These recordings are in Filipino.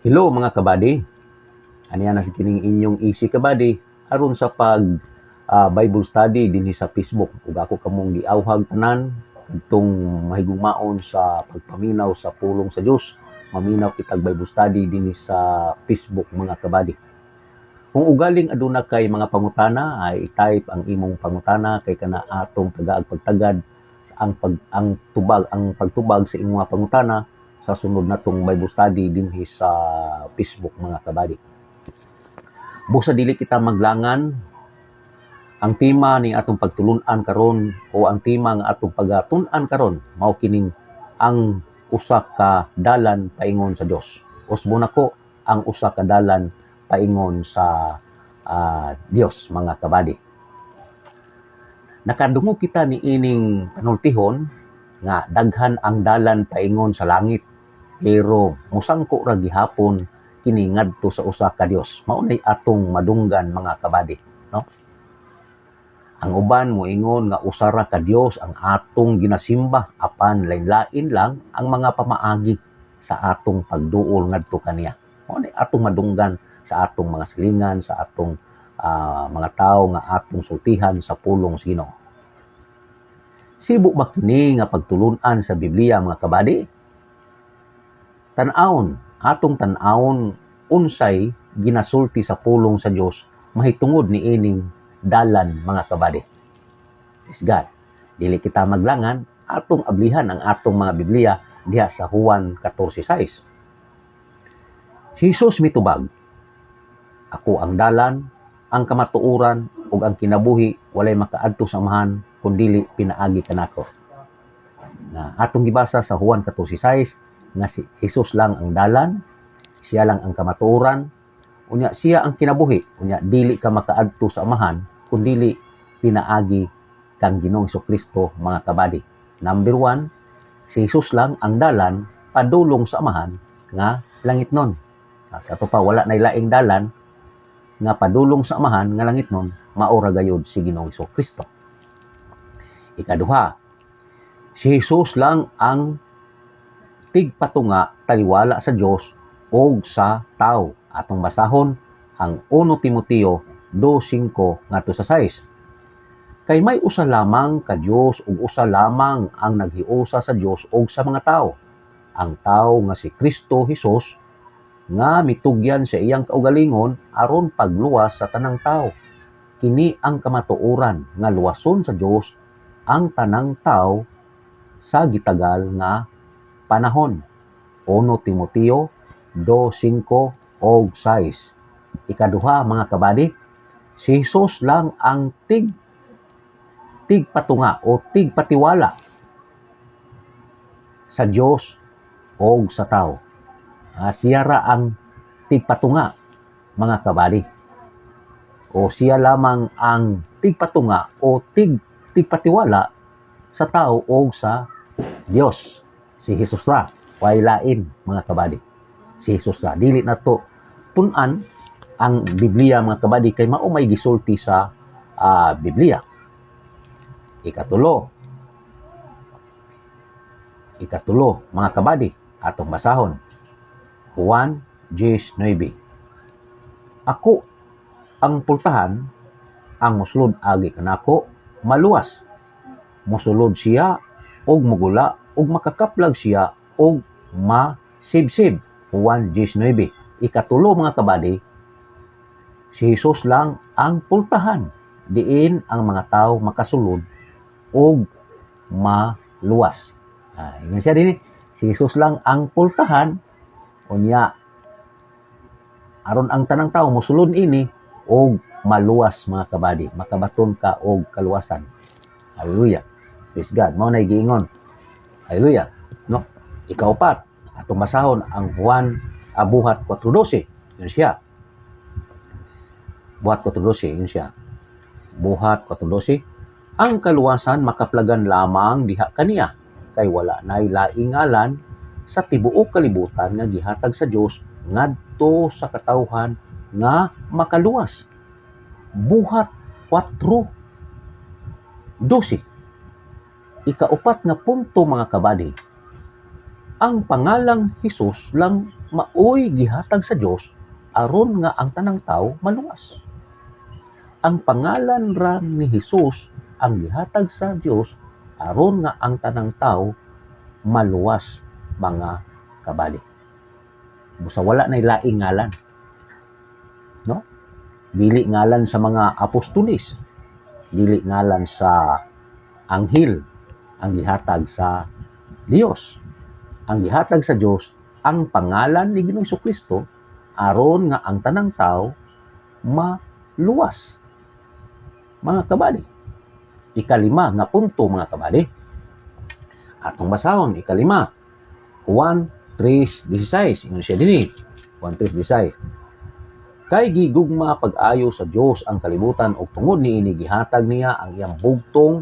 Hello mga kabady. Aniya na si kining inyong easy kabady aron sa pag Bible study dinhi sa Facebook. Ug ako kamong giawhag tanan kadtong mahigugmaon sa pagpaminaw sa pulong sa Dios. Maminaw kitag Bible study dinhi sa Facebook mga kabady. Kung ugaling aduna kay mga pangutana ay i-type ang imong pangutana kay kana atong tagaag pagtagad ang pagtubag sa imong mga pangutana sa sunod natong Bible study dinhi sa Facebook mga kabady. Busa dili kita maglangan, ang tema ni atong pagtulun-an karon o ang tema nga atong pagatun-an karon mao kining ang usa ka dalan paingon sa Dios. Usbo nako ang usa ka dalan paingon sa Dios mga kabady. Nakadungog kita ni ining panultihon nga daghan ang dalan paingon sa langit. Pero musangko ra gihapon kini ngadto sa usa ka Dios. Mao nay atong madunggan mga kabady, no? Ang uban moingon nga usa ra ka Dios ang atong ginasimba apan lain-lain lang ang mga pamaagi sa atong pagduol ngadto kaniya. Mao nay atong madunggan sa atong mga silingan, sa atong mga tawo nga atong sultihan sa pulong sa Ginoo. Sibo ba kini nga pagtulun-an sa Biblia mga kabady? Tan-awon, atong tan-awon unsay ginasulti sa pulong sa Dios mahitungod ni ining dalan mga kabady. Praise God. Dili kita maglangan, atong ablihan ang atong mga Biblia diha sa Juan 14:6. Si Jesus mitubag, ako ang dalan, ang kamatuoran ug ang kinabuhi, walay makaadto sa amahan kun dili pinaagi kanako. Na atong gibasa sa Juan 14:6 nga si Jesus lang ang dalan, siya lang ang kamatuoran, unya siya ang kinabuhi, unya dili ka makaadto sa amahan kun dili pinaagi kang Ginoong Jesucristo mga kabady. Number 1, si Jesus lang ang dalan padulong sa amahan nga langitnon. Sa ato pa wala nay laing dalan nga padulong sa amahan nga langitnon, mao ra gayud si Ginoong Jesucristo. Ikaduha, si Jesus lang ang tigpatunga taliwala sa Dios o sa tao. Atong basahon ang 1 Timoteo 2:5 ngadto sa 6. Kay may usa lamang ka Dios ug usa lamang ang naghiusa sa Dios ug sa mga tao. Ang tao nga si Kristo Jesus nga mitugyan sa iyang kaugalingon aron pagluwas sa tanang tao. Kini ang kamatuoran nga luwason sa Dios ang tanang tao sa gitagal nga panahon. 1 Timoteo 2:5 o 6. Ikaduha mga kabady, si Jesus lang ang tigpatunga o tigpatiwala sa Dios o sa tao. Siya ra ang tigpatunga mga kabady. O siya lamang ang tigpatunga o tigpatiwala sa tao o sa Dios. Si Jesus ra, way lain mga kabady. Si Jesus ra, dili na to punan ang Biblia mga kabady kay mao may gisulti sa Biblia. Ikatulo mga kabady, atong basahon. Juan 10:9. Ako ang pultahan, ang mosulod agi kanako maluwas. Mosulod siya og mugula ug makakaplag siya og masibsib. Juan 10:9. Ikatulo mga kabady, si Jesus lang ang pultahan diin ang mga tao makasulod og maluwas. Ingon siya din, si Jesus lang ang pultahan unya aron ang tanang tao mosulod ini og maluwas mga kabady, makabaton ka og kaluwasan. Hallelujah. Praise God. Mao nay giingon. Hallelujah. No? Ikaupat, atong basahon ang Buhat 4:12. Yun siya. Buhat 4:12, yun siya. Buhat 4:12. Ang kaluwasan makaplagan lamang diha kaniya, kay wala nay laing ngalan sa tibuok kalibutan nga gihatag sa Dios ngadto sa katawhan nga makaluwas. Buhat 4:12. Ikaupat nga punto mga kabady, ang pangalang Jesus lang maoy gihatag sa Dios aron nga ang tanang tawo maluwas. Ang pangalan ra ni Hesus ang gihatag sa Dios aron nga ang tanang tawo maluwas, mga kabali. Busa wala nay laing ngalan. No? Dili ngalan sa mga apostolis, dili ngalan sa anghel ang gihatag sa Dios. Ang gihatag sa Dios ang pangalan ni Ginoong Jesucristo aron nga ang tanang tawo maluwas, mga kabali. Ikalima nga punto, mga kabali. Atong basahon, ikalima. Juan 3:16. Ingon siya dinhi. Juan 3:16. Kay gigugma pag-ayo sa Dios ang kalibutan ug tungod niini gihatag niya ang iyang bugtong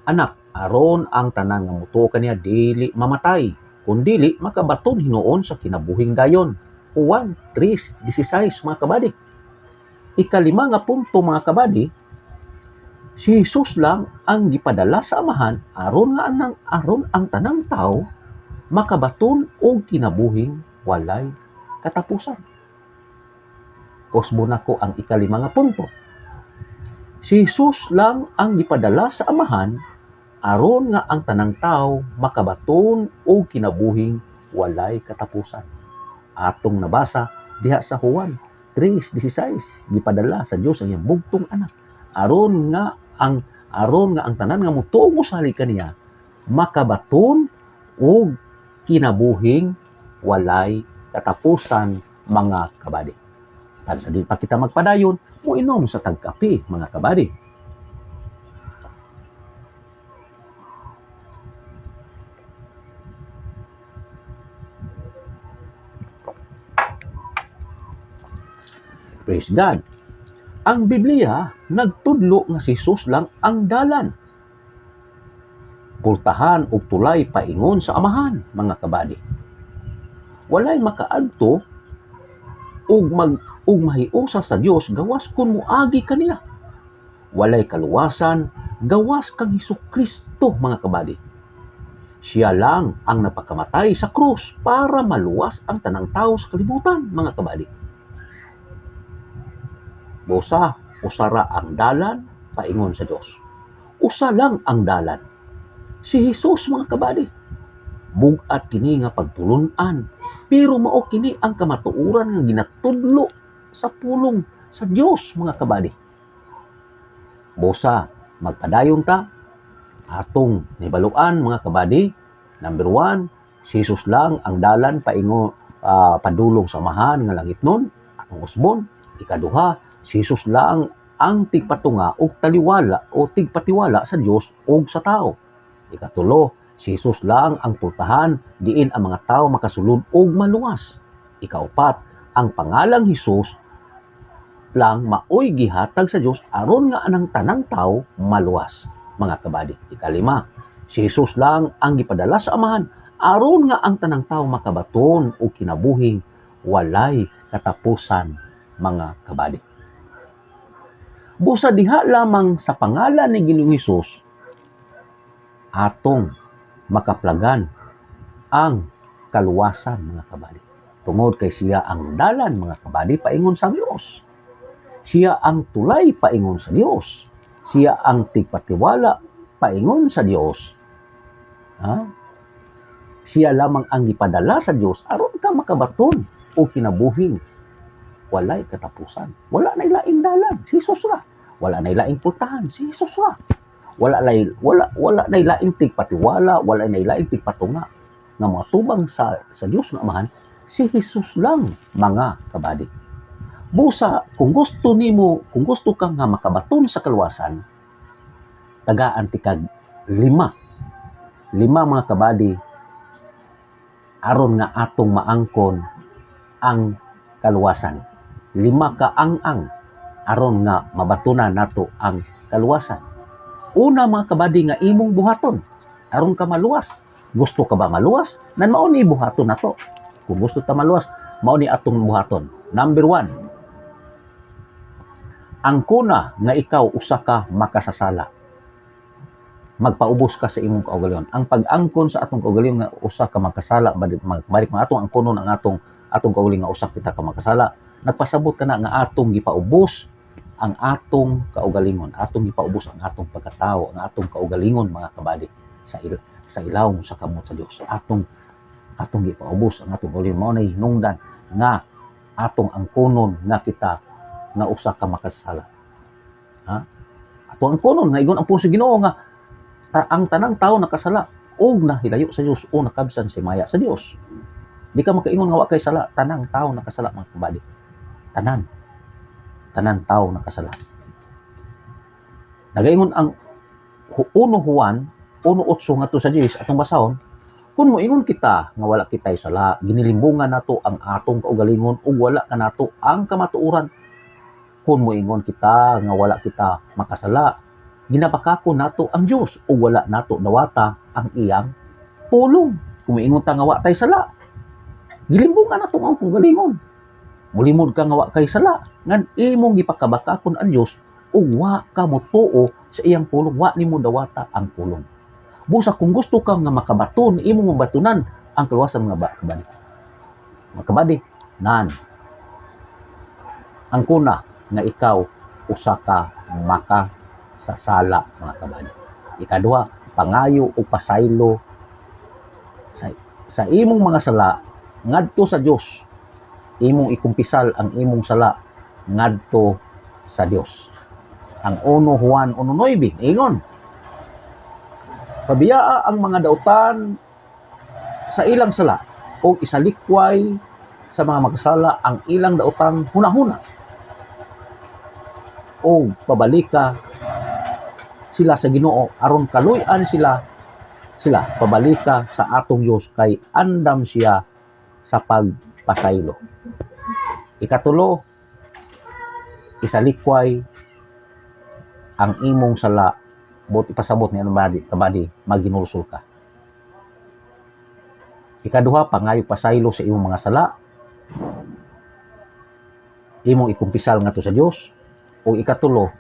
anak aron ang tanan nga mutuo kaniya dili mamatay, kundili makabaton hinuon sa kinabuhing dayon. Juan 3:16, mga kabady. Ikalima nga punto, mga kabady, si Jesus lang ang gipadala sa Amahan aron ang tanang tawo makabaton og kinabuhing walay katapusan. Kusbo nako ang ikalima nga punto. Si Jesus lang ang gipadala sa Amahan aron nga ang tanang tawo makabaton og kinabuhing walay katapusan. Atong nabasa diha sa Juan 3:16, gipadala sa Dios ang iyang bugtong anak aron nga ang tanan nga mutuo sa kaniya makabaton og kinabuhing walay katapusan, mga kabady. At sa di pa kita magpadayon, muinom sa tagkape, mga kabady. Praise God. Ang Biblia nagtudlo nga si Jesus lang ang dalan. Pultahan og tulay paingon sa Amahan, mga kabady. Walay makaadto og mahiusa sa Dios gawas kun moagi kaniya. Walay kaluwasan gawas kang Hesukristo, mga kabady. Siya lang ang napakamatay sa krus para maluwas ang tanang tawo sa kalibutan, mga kabady. Busa, usara ang dalan paingon sa Dios. Usa lang ang dalan, si Jesus, mga kabady. Bugat kini nga pagtulunan, pero mao kini ang kamatuoran nga ginatudlo sa pulong sa Dios, mga kabady. Busa, magpadayon ta atong nibaluan, mga kabady. Number 1, si Jesus lang ang dalan paingon padulong sa Amahan nga langit nun, atong usbon. Ikaduha, si Jesus lang ang tigpatunga o tigpatiwala sa Dios o sa tao. Ikatulo, si Jesus lang ang pultahan diin ang mga tao makasulod og maluwas. Ikaupat, ang pangalang Jesus lang maoy gihatag sa Dios aron nga anang tanang tao maluwas, mga kabady. Ikalima, si Jesus lang ang gipadala sa Amahan aron nga ang tanang tao makabaton og kinabuhing walay katapusan, mga kabady. Busa diha lamang sa pangalan ni Ginoong Hesus atong makaplagan ang kaluwasan, mga kabady. Tungod kay siya ang dalan, mga kabady, paingon sa Dios. Siya ang tulay paingon sa Dios. Siya ang tigpatiwala paingon sa Dios. Siya lamang ang gipadala sa Dios aron ka makabaton o kinabuhing walay katapusan. Wala na ilaing dalan, si Jesus ra. Wala na ilaing pultahan, si Jesus ra. Wala na ilaing tigpatiwala, wala na ilaing tigpatunga nga mga tubang sa Dios nga Amahan, si Jesus lang, mga kabady. Busa, kung gusto ka nga makabaton sa kaluwasan, tagaan ti kag 5, mga kabady, aron nga atong maangkon ang kaluwasan. 5 ka ang aron nga mabatunan nato ang kaluwasan. Una, mga kabady, nga imong buhaton aron ka maluwas. Gusto ka ba maluwas? Nan mao ni buhaton nato. Kung gusto ta maluwas, mao ni atong buhaton. Number 1, ang kuna nga ikaw usa ka makasasala. magpaubos ka sa imong kaugalingon. Ang pag-angkon sa atong kaugalingon nga usa ka magkasala, balik mga atong angkonon ang atong kaugalingon nga usa kita ka magkasala, nagpasabot ka na nga atong gipaubos ang atong kaugalingon, atong gipaubos ang atong pagkatao, ang atong kaugalingon mga kabady sa ilawom sa kamot sa Dios. Atong gipaubos ang atong kaugalingon, mao nay hinungdan nga atong angkonon nga kita nga usa ka makasala. Ha? Atong angkonon nga igon ang puso Ginoo nga ang tanang tao nakasala o nahilayo sa Dios o nakabsan si maya sa Dios. Di ka makaingon nga wa kay sala, tanang tao nakasala mga kabady. Tanan tao nakasala. Nagaingon ang 1 Juan 1:8 ngadto sa 10 atong basahon, kung moingon kita nga wala kitay sala, ginilimbungan nato ang atong kaugalingon ug wala kanato ang kamatuoran. Kung moingon kita nga wala kita makasala, ginapakako nato ang Dios ug wala nato dawata ang iyang pulong. Kung moingon ta nga wa tay sala, gilimbungan nato ang kaugalingon. Mulimod ka nga wa kay sala, ngan imong gipakabakakon ang Dios ug wa ka motuo sa iyang pulong, wa nimo dawata ang pulong. Busa kung gusto ka nga makabaton, imong mabatunan ang kaluwasan mga kabady. Mga kabady, ang kuna nga ikaw usa ka makasasala mga kabady. Ikaduha, pangayo o pasaylo sa imong mga sala ngadto sa Dios. Imong ikumpisal ang imong sala ngadto sa Dios. Ang 1 Juan 1:9 ingon, pabiyaa ang mga dautan sa ilang sala o isalikway sa mga magkasala ang ilang daotang hunahuna o pabalika sila sa Ginoo aron kaluy-an sila pabalika sa atong Dios kay andam siya sa pagpasaylo. Ikatulo, isalikway ang imong sala bot ipasabot ni kabady maginulsol ka. Ikaduha, pangayo pasaylo sa imong mga sala, imong ikumpisal ngadto sa Dios. O ikatulo,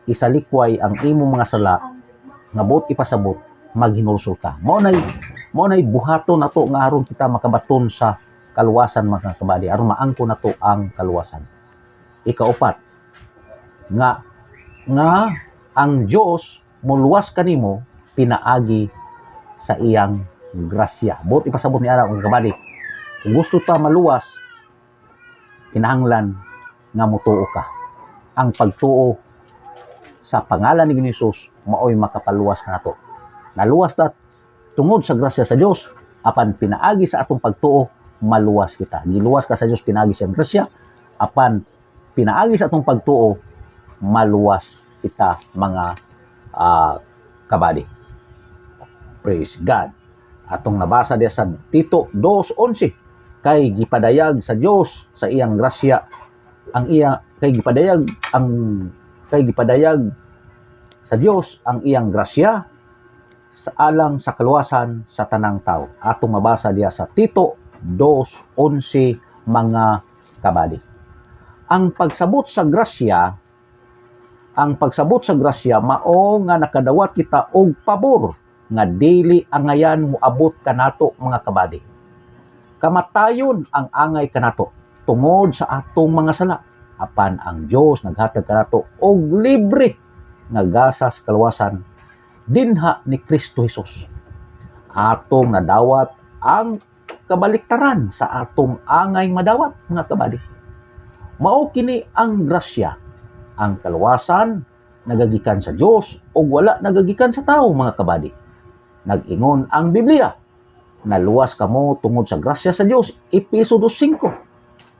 isalikway ang imong mga sala nga bot ipasabot maghinulsol ka. Mao nay buhaton nato nga aron kita makabaton sa kaluwasan mga kabady, aron maangko nato ang kaluwasan. Ikaupat, nga ang Dios muluwas kanimo pinaagi sa iyang grasya. Bot ipasabot ni ara mga kabady. Kung gusto ta maluwas, kinahanglan nga mutuo ka. Ang pagtuo sa pangalan ni Jesus maoy makapaluwas nato. Naluwas ta tungod sa grasya sa Dios, apan pinaagi sa atong pagtuo maluwas kita. Giluwas ka sa Dios pinaagi sa grasya, apan pinaagi sa atong pagtuo maluwas kita mga kabady. Praise God. Atong nabasa diya sa Tito 2:11, kay gipadayag sa Dios sa iyang grasya kay gipadayag sa Dios ang iyang grasya sa alang sa kaluwasan sa tanang tao. Atong mabasa diya sa Tito 2:11 mga kabady. Ang pagsabot sa grasya mao nga nakadawat kita og pabor nga dili angayan moabot kanato mga kabady. Kamatayon ang angay kanato tungod sa atong mga sala, apan ang Dios naghatag kanato og libre nga gasa sa kaluwasan dinha ni Kristo Jesus. Atong nadawat ang kabaliktaran sa atong angay madawat mga kabady. Mao kini ang grasya. Ang kaluwasan nagagikan sa Dios ug wala nagagikan sa tao mga kabady. Nag-ingon ang Biblia, naluwas kamo tungod sa grasya sa Dios, Efeso 2:5.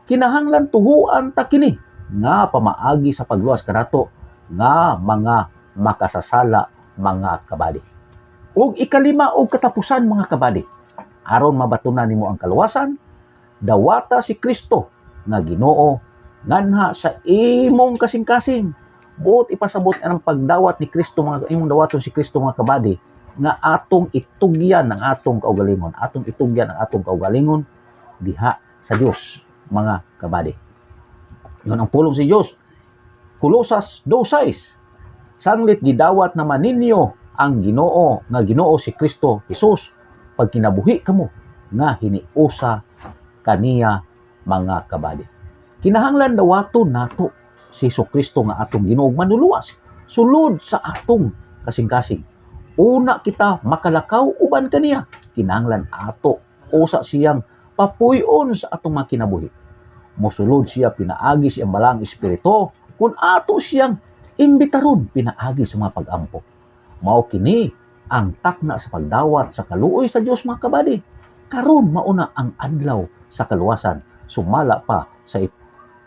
Kinahanglan tuhuan ta kini nga pamaagi sa pagluwas kanato nga mga makasasala mga kabady. Ug ikalima og katapusan mga kabady, aron mabatunan nimo ang kaluwasan, dawata si Kristo nga Ginoo nganha sa imong kasing-kasing. Buot ipasabot ang pagdawat ni Kristo mga imong dawaton si Kristo mga kabady nga atong itugyan ang atong kaugalingon, diha sa Dios mga kabady. Yun ang pulong si Dios. Kolosas 2:6, sanglit gidawat naman ninyo ang Ginoo nga Ginoo si Kristo Jesus pag kinabuhi kamo nga hiniusa kaniya mga kabady. Kinahanglan dawaton nato si Kristo nga atong Ginoo manuluwas sulod sa atong kasing-kasing. Una kita makalakaw uban kaniya, kinahanglan ato usa siyang papuy-on sa atong mga kinabuhi. Mosulod siya pinaagi siyang balang espiritu kung ato siyang imbitaron pinaagi sa mga pag-ampo. Mao kini ang takna sa pagdawat sa kaluoy sa Dios mga kabady. Karon mauna ang adlaw sa kaluwasan, sumala pa sa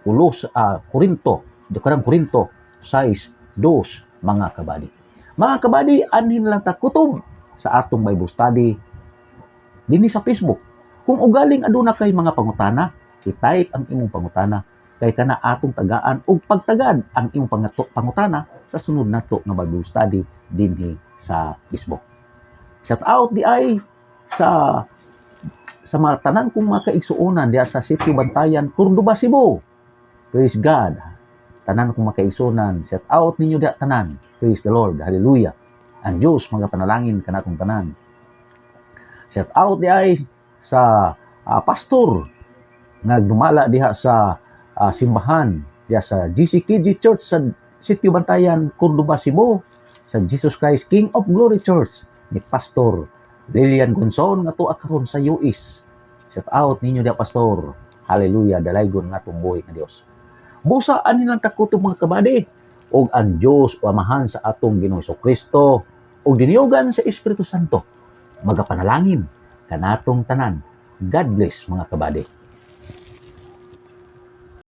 Korinto 6:2 mga kabady. Mga kabady, anhin lang ta kutob sa atong Bible study dinhi sa Facebook. Kung ugaling aduna kay mga pangutana, i-type ang imong pangutana kay kana atong tagaan ug pagtagad ang imong pangutana sa sunod nato nga Bible study dinhi sa Facebook. Shout out di ay sa mga tanan kong mga kaigsuonan diya sa Sitio Bantayan, Cordoba, Cebu. Praise God. Tanan kong mga kaigsuonan, shout out ninyo diya tanan. Praise the Lord. Hallelujah. Ang Diyos magapanalangin kanatong tanan. Shout out di ay sa pastor nga dumala diha sa simbahan diya sa GCKG Church sa Sitio Bantayan, Cordoba, Cebu, sa Jesus Christ King of Glory Church ni Pastor Lilian Gonzon nga tuwa karon sa US. Shout out ninyo diya pastor. Hallelujah, dalaygon nga tumboy nga Dios. Busaan nilang takotong mga kabady og ang Dios Amahan sa atong Ginoong Kristo ug diniugan sa Espiritu Santo magapanalangin kanatong tanan. God bless mga kabady.